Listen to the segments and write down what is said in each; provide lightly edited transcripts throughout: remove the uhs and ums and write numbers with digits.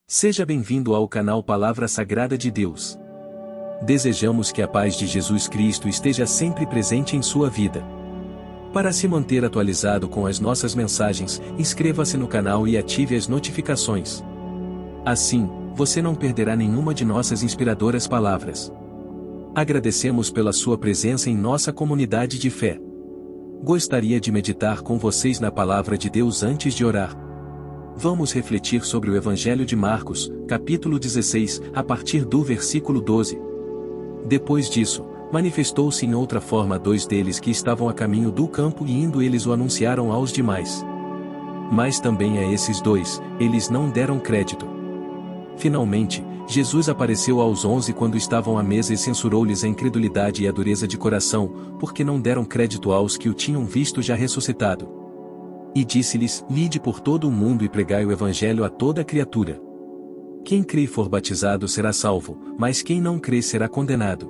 Seja bem-vindo ao canal Palavra Sagrada de Deus. Desejamos que a paz de Jesus Cristo esteja sempre presente em sua vida. Para se manter atualizado com as nossas mensagens, inscreva-se no canal e ative as notificações. Assim, você não perderá nenhuma de nossas inspiradoras palavras. Agradecemos pela sua presença em nossa comunidade de fé. Gostaria de meditar com vocês na Palavra de Deus antes de orar. Vamos refletir sobre o Evangelho de Marcos, capítulo 16, a partir do versículo 12. Depois disso, manifestou-se em outra forma dois deles que estavam a caminho do campo e indo eles o anunciaram aos demais. Mas também a esses dois, eles não deram crédito. Finalmente, Jesus apareceu aos 11 quando estavam à mesa e censurou-lhes a incredulidade e a dureza de coração, porque não deram crédito aos que o tinham visto já ressuscitado. E disse-lhes: Ide por todo o mundo e pregai o Evangelho a toda criatura. Quem crê e for batizado será salvo, mas quem não crê será condenado.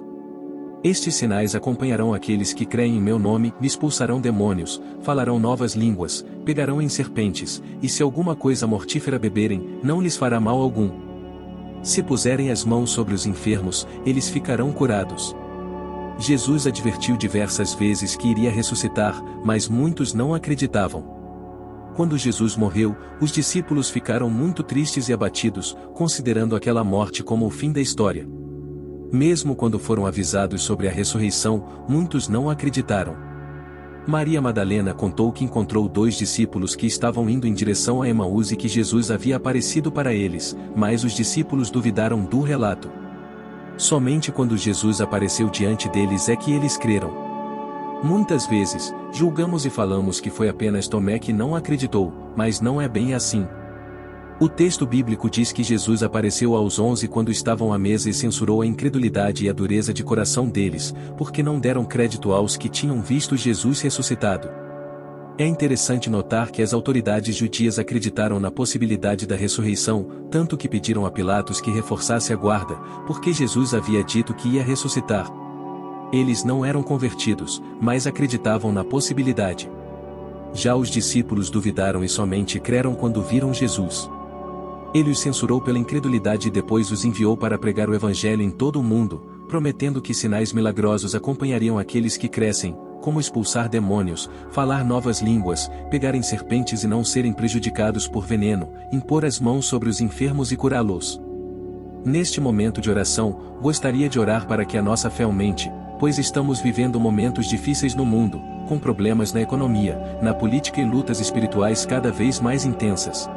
Estes sinais acompanharão aqueles que creem em meu nome, expulsarão demônios, falarão novas línguas, pegarão em serpentes, e se alguma coisa mortífera beberem, não lhes fará mal algum. Se puserem as mãos sobre os enfermos, eles ficarão curados. Jesus advertiu diversas vezes que iria ressuscitar, mas muitos não acreditavam. Quando Jesus morreu, os discípulos ficaram muito tristes e abatidos, considerando aquela morte como o fim da história. Mesmo quando foram avisados sobre a ressurreição, muitos não acreditaram. Maria Madalena contou que encontrou dois discípulos que estavam indo em direção a Emaús e que Jesus havia aparecido para eles, mas os discípulos duvidaram do relato. Somente quando Jesus apareceu diante deles é que eles creram. Muitas vezes, julgamos e falamos que foi apenas Tomé que não acreditou, mas não é bem assim. O texto bíblico diz que Jesus apareceu aos 11 quando estavam à mesa e censurou a incredulidade e a dureza de coração deles, porque não deram crédito aos que tinham visto Jesus ressuscitado. É interessante notar que as autoridades judias acreditaram na possibilidade da ressurreição, tanto que pediram a Pilatos que reforçasse a guarda, porque Jesus havia dito que ia ressuscitar. Eles não eram convertidos, mas acreditavam na possibilidade. Já os discípulos duvidaram e somente creram quando viram Jesus. Ele os censurou pela incredulidade e depois os enviou para pregar o Evangelho em todo o mundo, prometendo que sinais milagrosos acompanhariam aqueles que crescem, como expulsar demônios, falar novas línguas, pegarem serpentes e não serem prejudicados por veneno, impor as mãos sobre os enfermos e curá-los. Neste momento de oração, gostaria de orar para que a nossa fé aumente, pois estamos vivendo momentos difíceis no mundo, com problemas na economia, na política e lutas espirituais cada vez mais intensas.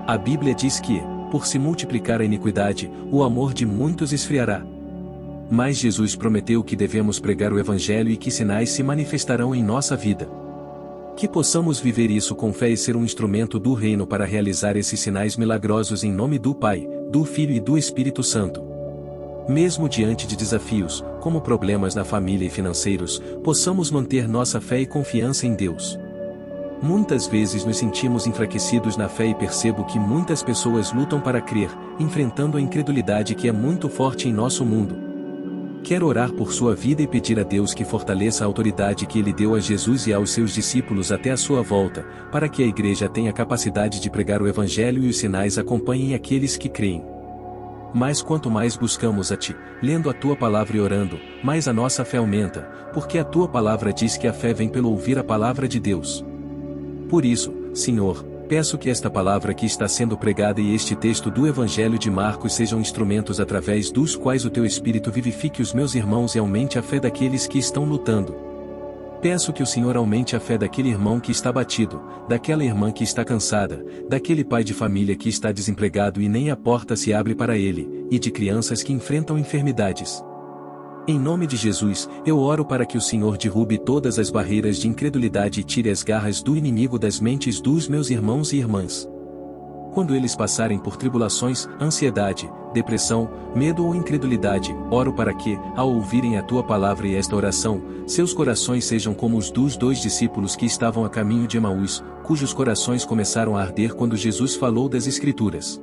A Bíblia diz que, por se multiplicar a iniquidade, o amor de muitos esfriará. Mas Jesus prometeu que devemos pregar o Evangelho e que sinais se manifestarão em nossa vida. Que possamos viver isso com fé e ser um instrumento do reino para realizar esses sinais milagrosos em nome do Pai, do Filho e do Espírito Santo. Mesmo diante de desafios, como problemas na família e financeiros, possamos manter nossa fé e confiança em Deus. Muitas vezes nos sentimos enfraquecidos na fé e percebo que muitas pessoas lutam para crer, enfrentando a incredulidade que é muito forte em nosso mundo. Quero orar por sua vida e pedir a Deus que fortaleça a autoridade que Ele deu a Jesus e aos seus discípulos até a sua volta, para que a igreja tenha capacidade de pregar o Evangelho e os sinais acompanhem aqueles que creem. Mas quanto mais buscamos a Ti, lendo a Tua palavra e orando, mais a nossa fé aumenta, porque a Tua palavra diz que a fé vem pelo ouvir a palavra de Deus. Por isso, Senhor, peço que esta palavra que está sendo pregada e este texto do Evangelho de Marcos sejam instrumentos através dos quais o Teu Espírito vivifique os meus irmãos e aumente a fé daqueles que estão lutando. Peço que o Senhor aumente a fé daquele irmão que está batido, daquela irmã que está cansada, daquele pai de família que está desempregado e nem a porta se abre para ele, e de crianças que enfrentam enfermidades. Em nome de Jesus, eu oro para que o Senhor derrube todas as barreiras de incredulidade e tire as garras do inimigo das mentes dos meus irmãos e irmãs. Quando eles passarem por tribulações, ansiedade, depressão, medo ou incredulidade, oro para que, ao ouvirem a Tua palavra e esta oração, seus corações sejam como os dos dois discípulos que estavam a caminho de Emaús, cujos corações começaram a arder quando Jesus falou das Escrituras.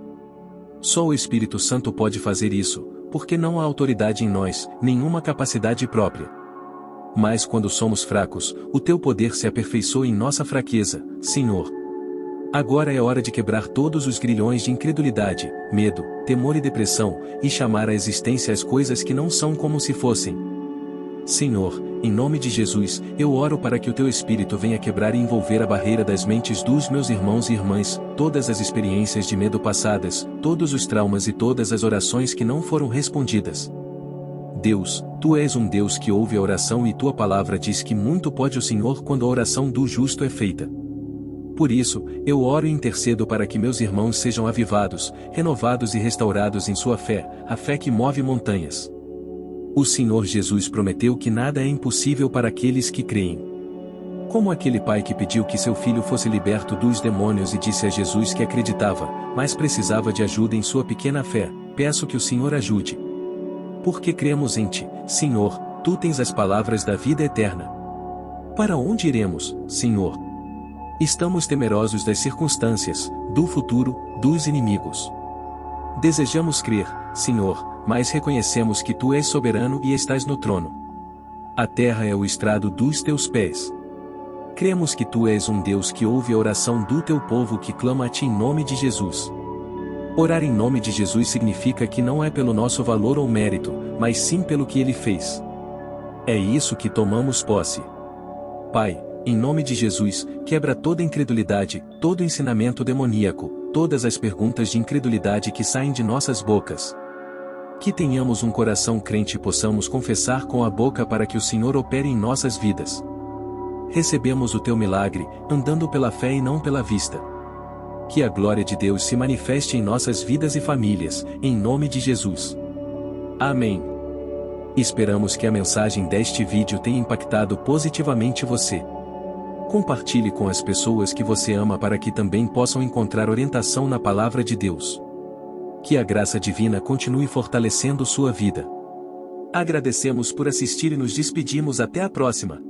Só o Espírito Santo pode fazer isso, porque não há autoridade em nós, nenhuma capacidade própria. Mas quando somos fracos, o Teu poder se aperfeiçoa em nossa fraqueza, Senhor. Agora é hora de quebrar todos os grilhões de incredulidade, medo, temor e depressão, e chamar à existência as coisas que não são como se fossem. Senhor, em nome de Jesus, eu oro para que o Teu Espírito venha quebrar e envolver a barreira das mentes dos meus irmãos e irmãs, todas as experiências de medo passadas, todos os traumas e todas as orações que não foram respondidas. Deus, Tu és um Deus que ouve a oração e Tua palavra diz que muito pode o Senhor quando a oração do justo é feita. Por isso, eu oro e intercedo para que meus irmãos sejam avivados, renovados e restaurados em sua fé, a fé que move montanhas. O Senhor Jesus prometeu que nada é impossível para aqueles que creem. Como aquele pai que pediu que seu filho fosse liberto dos demônios e disse a Jesus que acreditava, mas precisava de ajuda em sua pequena fé, peço que o Senhor ajude. Porque cremos em Ti, Senhor, Tu tens as palavras da vida eterna. Para onde iremos, Senhor? Estamos temerosos das circunstâncias, do futuro, dos inimigos. Desejamos crer, Senhor, mas reconhecemos que Tu és soberano e estás no trono. A terra é o estrado dos Teus pés. Cremos que Tu és um Deus que ouve a oração do Teu povo que clama a Ti em nome de Jesus. Orar em nome de Jesus significa que não é pelo nosso valor ou mérito, mas sim pelo que Ele fez. É isso que tomamos posse. Pai, em nome de Jesus, quebra toda incredulidade, todo ensinamento demoníaco, todas as perguntas de incredulidade que saem de nossas bocas. Que tenhamos um coração crente e possamos confessar com a boca para que o Senhor opere em nossas vidas. Recebemos o Teu milagre, andando pela fé e não pela vista. Que a glória de Deus se manifeste em nossas vidas e famílias, em nome de Jesus. Amém. Esperamos que a mensagem deste vídeo tenha impactado positivamente você. Compartilhe com as pessoas que você ama para que também possam encontrar orientação na Palavra de Deus. Que a graça divina continue fortalecendo sua vida. Agradecemos por assistir e nos despedimos até a próxima.